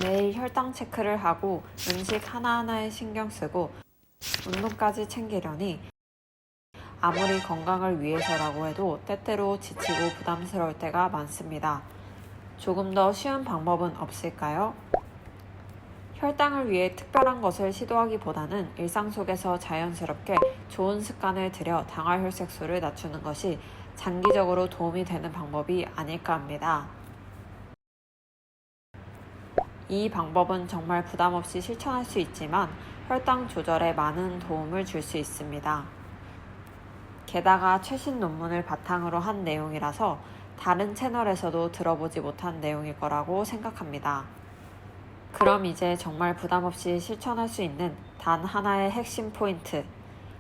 매일 혈당 체크를 하고 음식 하나하나에 신경 쓰고 운동까지 챙기려니 아무리 건강을 위해서라고 해도 때때로 지치고 부담스러울 때가 많습니다. 조금 더 쉬운 방법은 없을까요? 혈당을 위해 특별한 것을 시도하기보다는 일상 속에서 자연스럽게 좋은 습관을 들여 당화혈색소를 낮추는 것이 장기적으로 도움이 되는 방법이 아닐까 합니다. 이 방법은 정말 부담 없이 실천할 수 있지만 혈당 조절에 많은 도움을 줄 수 있습니다. 게다가 최신 논문을 바탕으로 한 내용이라서 다른 채널에서도 들어보지 못한 내용일 거라고 생각합니다. 그럼 이제 정말 부담 없이 실천할 수 있는 단 하나의 핵심 포인트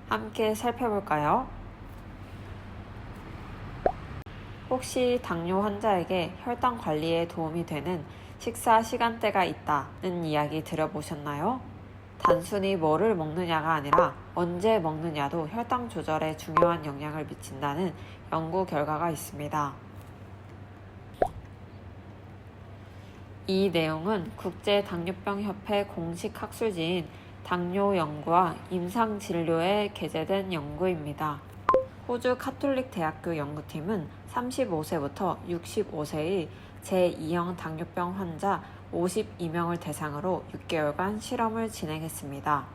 함께 살펴볼까요? 혹시 당뇨 환자에게 혈당 관리에 도움이 되는 식사 시간대가 있다는 이야기 들어보셨나요? 단순히 뭐를 먹느냐가 아니라 언제 먹느냐도 혈당 조절에 중요한 영향을 미친다는 연구 결과가 있습니다. 이 내용은 국제당뇨병협회 공식 학술지인 당뇨연구와 임상진료에 게재된 연구입니다. 호주 카톨릭 대학교 연구팀은 35세부터 65세의 제2형 당뇨병 환자 52명을 대상으로 6개월간 실험을 진행했습니다.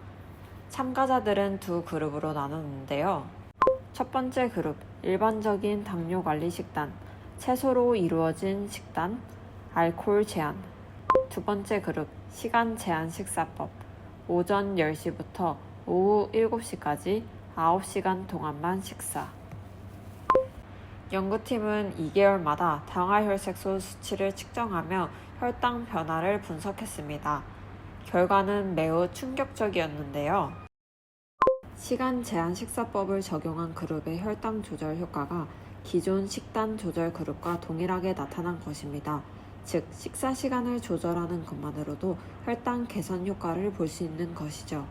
참가자들은 두 그룹으로 나눴는데요. 첫 번째 그룹, 일반적인 당뇨 관리 식단, 채소로 이루어진 식단, 알코올 제한. 두 번째 그룹, 시간 제한 식사법, 오전 10시부터 오후 7시까지 9시간 동안만 식사. 연구팀은 2개월마다 당화혈색소 수치를 측정하며 혈당 변화를 분석했습니다. 결과는 매우 충격적이었는데요. 시간 제한 식사법을 적용한 그룹의 혈당 조절 효과가 기존 식단 조절 그룹과 동일하게 나타난 것입니다. 즉, 식사 시간을 조절하는 것만으로도 혈당 개선 효과를 볼 수 있는 것이죠.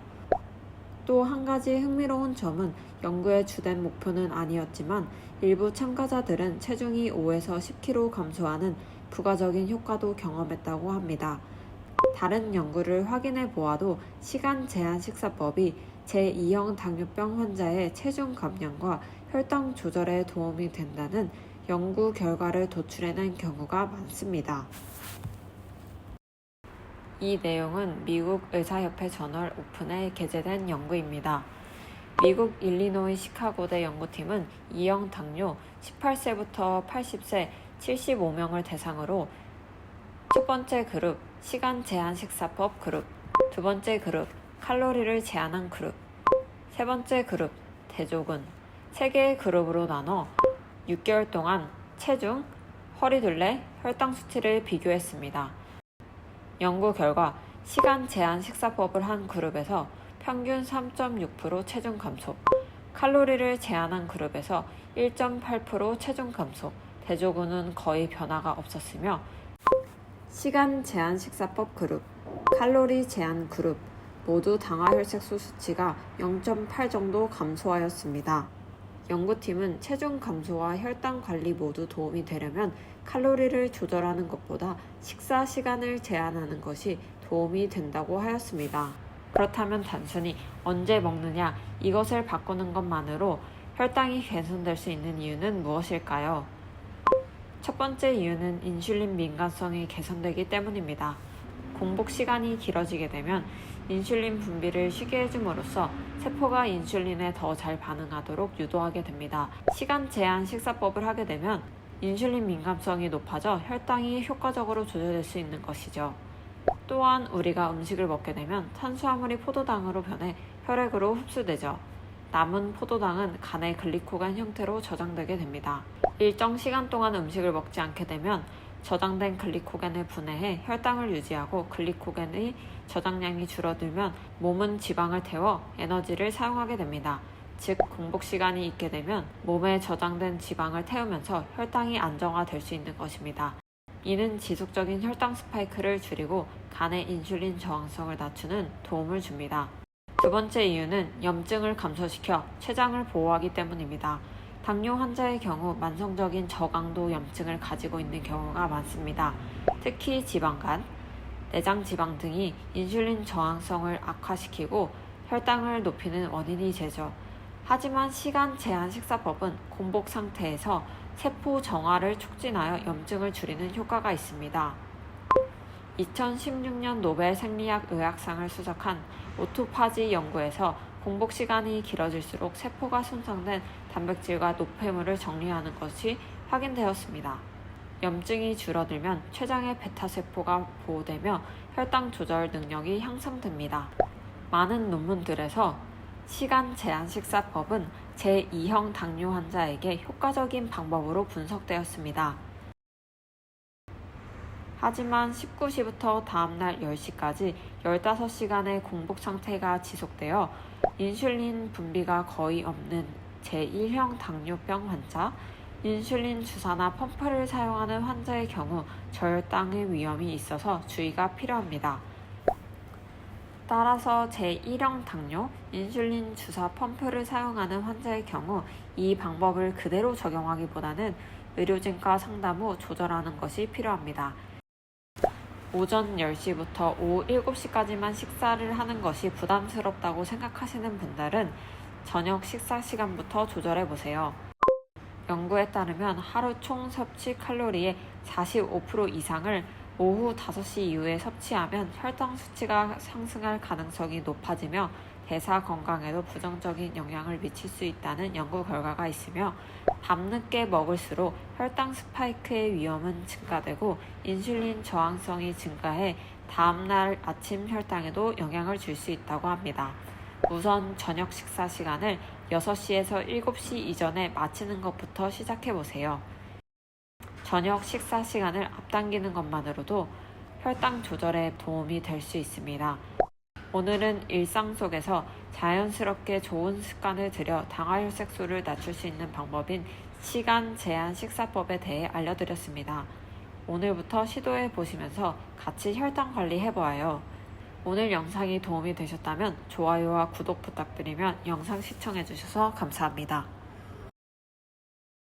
또 한 가지 흥미로운 점은 연구의 주된 목표는 아니었지만 일부 참가자들은 체중이 5에서 10kg 감소하는 부가적인 효과도 경험했다고 합니다. 다른 연구를 확인해 보아도 시간 제한 식사법이 제2형 당뇨병 환자의 체중 감량과 혈당 조절에 도움이 된다는 연구 결과를 도출해낸 경우가 많습니다. 이 내용은 미국 의사협회 저널 오픈에 게재된 연구입니다. 미국 일리노이 시카고대 연구팀은 2형 당뇨 18세부터 80세 75명을 대상으로 첫 번째 그룹 시간 제한 식사법 그룹, 두 번째 그룹 칼로리를 제한한 그룹, 세 번째 그룹 대조군 3개의 그룹으로 나눠 6개월 동안 체중, 허리둘레, 혈당 수치를 비교했습니다. 연구 결과 시간 제한 식사법을 한 그룹에서 평균 3.6% 체중 감소, 칼로리를 제한한 그룹에서 1.8% 체중 감소, 대조군은 거의 변화가 없었으며 시간 제한 식사법 그룹, 칼로리 제한 그룹 모두 당화혈색소 수치가 0.8 정도 감소하였습니다. 연구팀은 체중 감소와 혈당 관리 모두 도움이 되려면 칼로리를 조절하는 것보다 식사 시간을 제한하는 것이 도움이 된다고 하였습니다. 그렇다면 단순히 언제 먹느냐 이것을 바꾸는 것만으로 혈당이 개선될 수 있는 이유는 무엇일까요? 첫 번째 이유는 인슐린 민감성이 개선되기 때문입니다. 공복 시간이 길어지게 되면 인슐린 분비를 쉬게 해줌으로써 세포가 인슐린에 더 잘 반응하도록 유도하게 됩니다. 시간 제한 식사법을 하게 되면 인슐린 민감성이 높아져 혈당이 효과적으로 조절될 수 있는 것이죠. 또한 우리가 음식을 먹게 되면 탄수화물이 포도당으로 변해 혈액으로 흡수되죠. 남은 포도당은 간의 글리코겐 형태로 저장되게 됩니다. 일정 시간 동안 음식을 먹지 않게 되면 저장된 글리코겐을 분해해 혈당을 유지하고 글리코겐의 저장량이 줄어들면 몸은 지방을 태워 에너지를 사용하게 됩니다. 즉, 공복 시간이 있게 되면 몸에 저장된 지방을 태우면서 혈당이 안정화될 수 있는 것입니다. 이는 지속적인 혈당 스파이크를 줄이고 간의 인슐린 저항성을 낮추는 도움을 줍니다. 두 번째 이유는 염증을 감소시켜 췌장을 보호하기 때문입니다. 당뇨 환자의 경우 만성적인 저강도 염증을 가지고 있는 경우가 많습니다. 특히 지방간, 내장 지방 등이 인슐린 저항성을 악화시키고 혈당을 높이는 원인이 되죠. 하지만 시간 제한 식사법은 공복 상태에서 세포 정화를 촉진하여 염증을 줄이는 효과가 있습니다. 2016년 노벨 생리학 의학상을 수상한 오토파지 연구에서 공복 시간이 길어질수록 세포가 손상된 단백질과 노폐물을 정리하는 것이 확인되었습니다. 염증이 줄어들면 췌장의 베타세포가 보호되며 혈당 조절 능력이 향상됩니다. 많은 논문들에서 시간 제한 식사법은 제2형 당뇨 환자에게 효과적인 방법으로 분석되었습니다. 하지만 19시부터 다음날 10시까지 15시간의 공복 상태가 지속되어 인슐린 분비가 거의 없는 제1형 당뇨병 환자, 인슐린 주사나 펌프를 사용하는 환자의 경우 저혈당의 위험이 있어서 주의가 필요합니다. 따라서 제1형 당뇨, 인슐린 주사 펌프를 사용하는 환자의 경우 이 방법을 그대로 적용하기보다는 의료진과 상담 후 조절하는 것이 필요합니다. 오전 10시부터 오후 7시까지만 식사를 하는 것이 부담스럽다고 생각하시는 분들은 저녁 식사 시간부터 조절해 보세요. 연구에 따르면 하루 총 섭취 칼로리의 45% 이상을 오후 5시 이후에 섭취하면 혈당 수치가 상승할 가능성이 높아지며 대사 건강에도 부정적인 영향을 미칠 수 있다는 연구 결과가 있으며 밤늦게 먹을수록 혈당 스파이크의 위험은 증가되고 인슐린 저항성이 증가해 다음날 아침 혈당에도 영향을 줄 수 있다고 합니다. 우선 저녁 식사 시간을 6시에서 7시 이전에 마치는 것부터 시작해보세요. 저녁 식사 시간을 앞당기는 것만으로도 혈당 조절에 도움이 될 수 있습니다. 오늘은 일상 속에서 자연스럽게 좋은 습관을 들여 당화혈색소를 낮출 수 있는 방법인 시간 제한 식사법에 대해 알려드렸습니다. 오늘부터 시도해 보시면서 같이 혈당 관리해 보아요. 오늘 영상이 도움이 되셨다면 좋아요와 구독 부탁드리면 영상 시청해 주셔서 감사합니다.